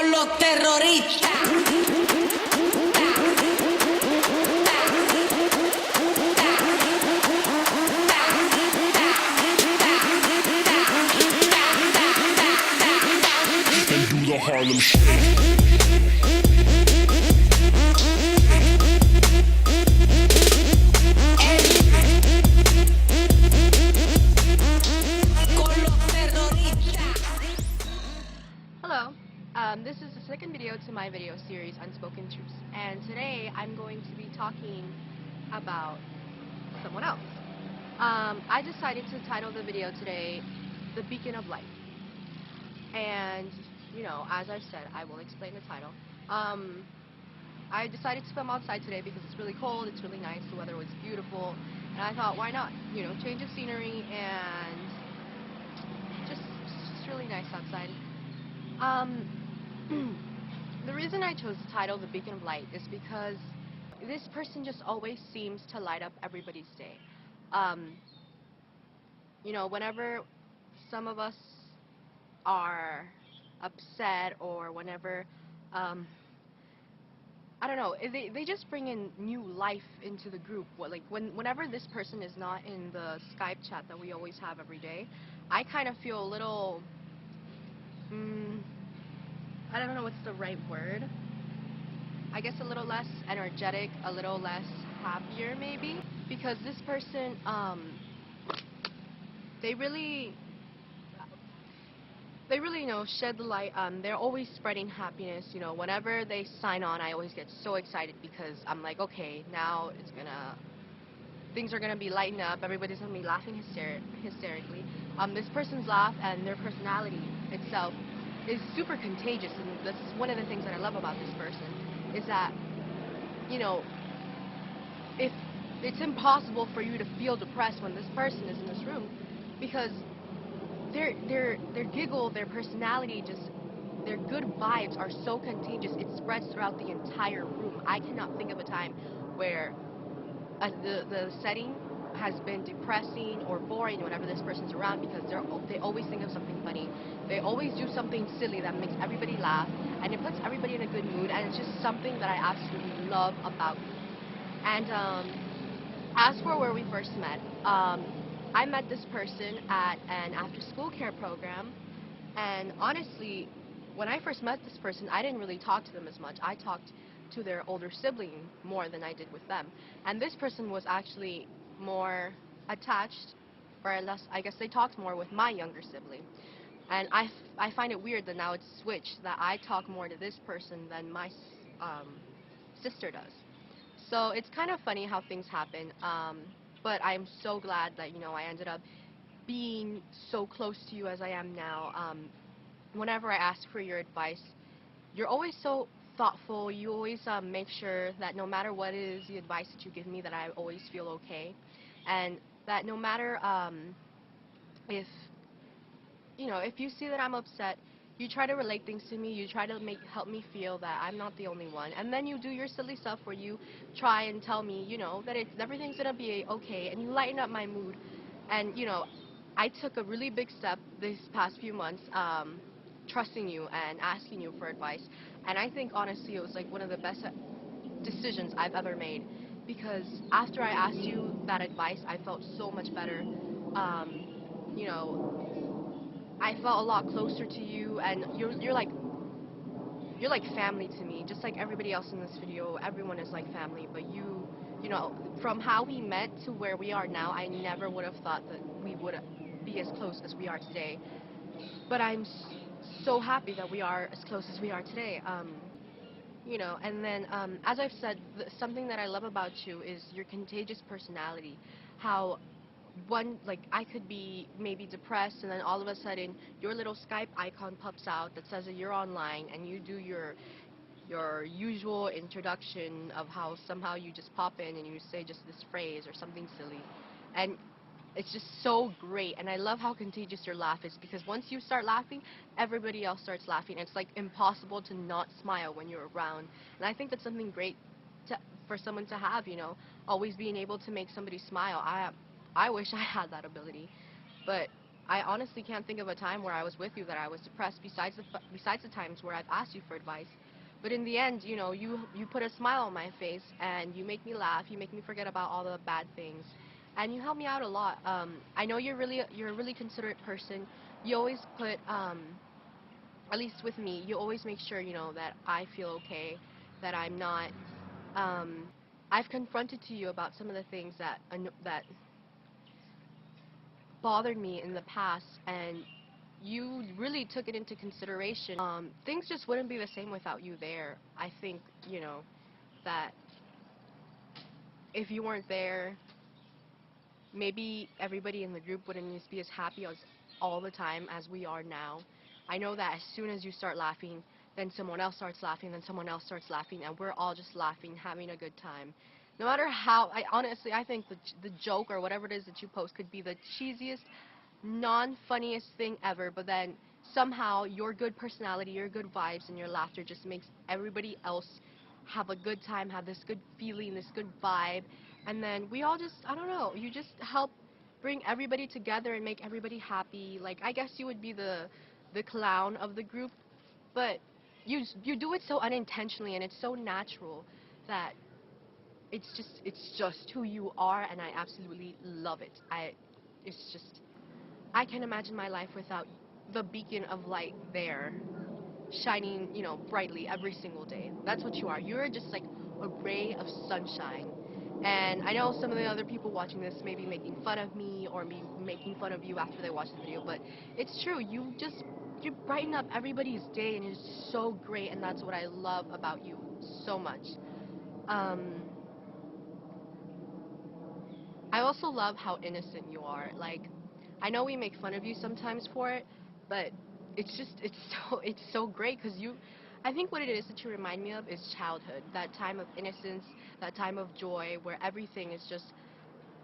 con los terroristas. Do the Harlem Shake. Hello, this is the second video to my video series Unspoken Truths, and today I'm going to be talking about someone else. I decided to title the video today The Beacon of Light, and you know, as I've said, I will explain the title. I decided to film outside today because it's really cold, it's really nice, the weather was beautiful, and I thought, why not, you know, change of scenery and just really nice outside. The reason I chose the title The Beacon of Light is because this person just always seems to light up everybody's day. You know, whenever some of us are upset or whenever, I don't know, they just bring in new life into the group. Like whenever this person is not in the Skype chat that we always have every day, I kind of feel a little, I don't know what's the right word. I guess a little less energetic, a little less happier maybe, because this person, they really, you know, shed the light. They're always spreading happiness. You know, whenever they sign on, I always get so excited because I'm like, okay, now things are gonna be lighting up. Everybody's gonna be laughing hysterically. This person's laugh and their personality itself is super contagious, and that's one of the things that I love about this person, is that, you know, if it's impossible for you to feel depressed when this person is in this room, because their giggle, their personality, just their good vibes are so contagious, it spreads throughout the entire room. I cannot think of a time where the setting has been depressing or boring whenever this person's around, because they always think of something funny. They always do something silly that makes everybody laugh, and it puts everybody in a good mood, and it's just something that I absolutely love about you. And as for where we first met, I met this person at an after-school care program, and honestly, when I first met this person, I didn't really talk to them as much. I talked to their older sibling more than I did with them, and this person was actually more attached, or less, I guess they talked more with my younger sibling. And I find it weird that now it's switched, that I talk more to this person than my sister does. So it's kind of funny how things happen, but I'm so glad that, you know, I ended up being so close to you as I am now. Whenever I ask for your advice, you're always so thoughtful. You always make sure that no matter what is the advice that you give me, that I always feel okay, and that no matter if, you know, if you see that I'm upset, you try to relate things to me. You try to help me feel that I'm not the only one, and then you do your silly stuff where you try and tell me, you know, that everything's gonna be okay, and you lighten up my mood. And you know, I took a really big step these past few months, trusting you and asking you for advice, and I think honestly it was like one of the best decisions I've ever made, because after I asked you that advice, I felt so much better. You know, I felt a lot closer to you, and you're like family to me, just like everybody else in this video. Everyone is like family, but you know, from how we met to where we are now, I never would have thought that we would be as close as we are today. But I'm so happy that we are as close as we are today. You know, and then as I've said, something that I love about you is your contagious personality. How like I could be maybe depressed, and then all of a sudden your little Skype icon pops out that says that you're online, and you do your usual introduction of how somehow you just pop in and you say just this phrase or something silly, and it's just so great. And I love how contagious your laugh is, because once you start laughing, everybody else starts laughing. It's like impossible to not smile when you're around, and I think that's something great for someone to have, you know, always being able to make somebody smile. I wish I had that ability, but I honestly can't think of a time where I was with you that I was depressed besides the times where I've asked you for advice. But in the end, you put a smile on my face and you make me laugh. You make me forget about all the bad things, and you help me out a lot. I know you're a really considerate person. You always put at least with me, you always make sure that I feel okay, that I'm not. Um, I've confronted to you about some of the things that bothered me in the past, and you really took it into consideration. Things just wouldn't be the same without you there. I think, that if you weren't there, maybe everybody in the group wouldn't just be as happy as all the time as we are now. I know that as soon as you start laughing, then someone else starts laughing, then someone else starts laughing, and we're all just laughing, having a good time. No matter how, I think the joke or whatever it is that you post could be the cheesiest, non-funniest thing ever, but then somehow your good personality, your good vibes, and your laughter just makes everybody else have a good time, have this good feeling, this good vibe, and then we all just, I don't know, you just help bring everybody together and make everybody happy. Like, I guess you would be the clown of the group, but you do it so unintentionally and it's so natural that it's just who you are, and I absolutely love it. It's just, I can't imagine my life without the beacon of light there, shining, brightly every single day. That's what you are. You're just like a ray of sunshine. And I know some of the other people watching this may be making fun of me or me making fun of you after they watch the video, but it's true. You brighten up everybody's day, and it's so great, and that's what I love about you so much. Um, I also love how innocent you are. Like, I know we make fun of you sometimes for it, but it's so great because I think what it is that you remind me of is childhood. That time of innocence, that time of joy where everything is just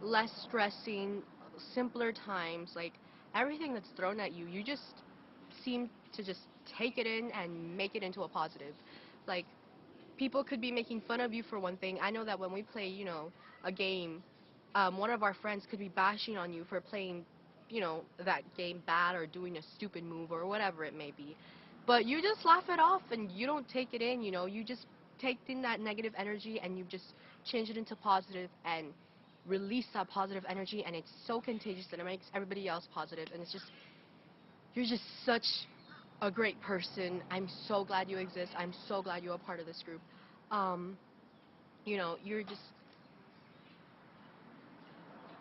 less stressing, simpler times. Like, everything that's thrown at you, you just seem to just take it in and make it into a positive. Like, people could be making fun of you for one thing. I know that when we play, a game, one of our friends could be bashing on you for playing, that game bad or doing a stupid move or whatever it may be. But you just laugh it off and you don't take it in, you just take in that negative energy and you just change it into positive and release that positive energy, and it's so contagious that it makes everybody else positive, and you're just such a great person. I'm so glad you exist. I'm so glad you're a part of this group. Um, you're just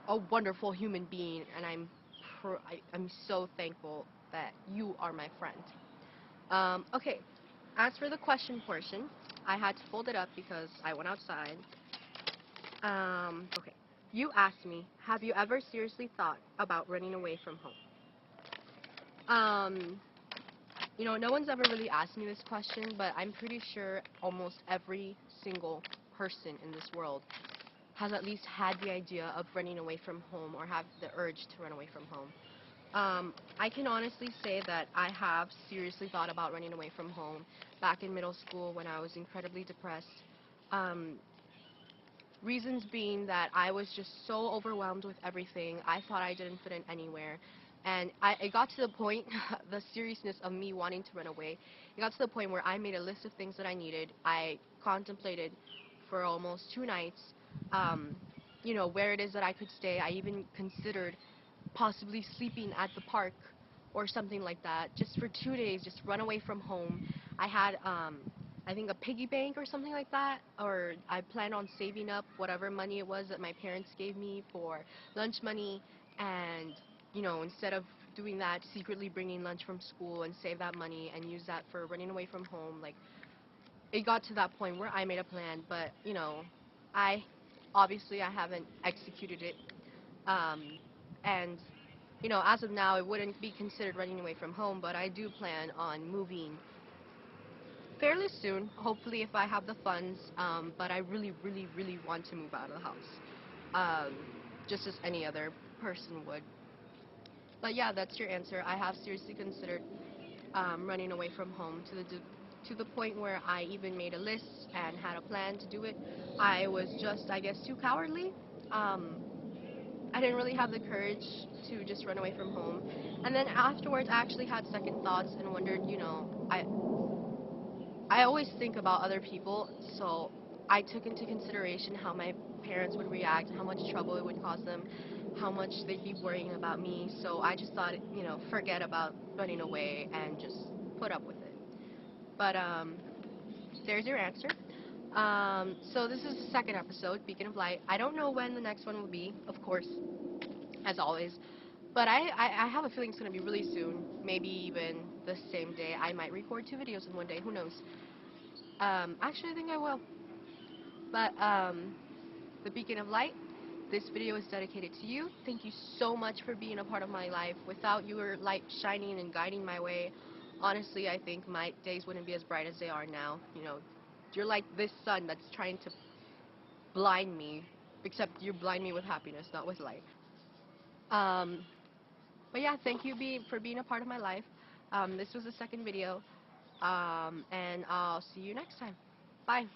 a wonderful human being, and I'm so thankful that you are my friend. Okay, as for the question portion, I had to fold it up because I went outside. Okay, you asked me, have you ever seriously thought about running away from home? Um, no one's ever really asked me this question, but I'm pretty sure almost every single person in this world has at least had the idea of running away from home or have the urge to run away from home. I can honestly say that I have seriously thought about running away from home back in middle school when I was incredibly depressed. Um, Reasons being that I was just so overwhelmed with everything. I thought I didn't fit in anywhere. And it got to the point, the seriousness of me wanting to run away, it got to the point where I made a list of things that I needed. I contemplated for almost 2 nights, um, where it is that I could stay. I even considered possibly sleeping at the park or something like that, just for 2 days, just run away from home. I had, I think, a piggy bank or something like that, or I planned on saving up whatever money it was that my parents gave me for lunch money, and, instead of doing that, secretly bringing lunch from school and save that money and use that for running away from home. Like, it got to that point where I made a plan, but, I, obviously I haven't executed it, and as of now, it wouldn't be considered running away from home, but I do plan on moving fairly soon, hopefully if I have the funds, but I really, really, really want to move out of the house, um, just as any other person would. But yeah, that's your answer. I have seriously considered running away from home to the point where I even made a list and had a plan to do it. I was just, I guess, too cowardly. Um, I didn't really have the courage to just run away from home. And then afterwards, I actually had second thoughts and wondered, I always think about other people, so I took into consideration how my parents would react, how much trouble it would cause them, how much they'd be worrying about me. So I just thought, forget about running away and just put up with it. But there's your answer. So this is the second episode, Beacon of Light. I don't know when the next one will be, of course, as always. But I have a feeling it's going to be really soon. Maybe even the same day. I might record 2 videos in one day. Who knows? Actually, I think I will. But the Beacon of Light, this video is dedicated to you. Thank you so much for being a part of my life. Without your light shining and guiding my way, honestly, I think my days wouldn't be as bright as they are now. You're like this sun that's trying to blind me, except you blind me with happiness, not with light. Um, but yeah, thank you for being a part of my life. This was the second video, and I'll see you next time. Bye.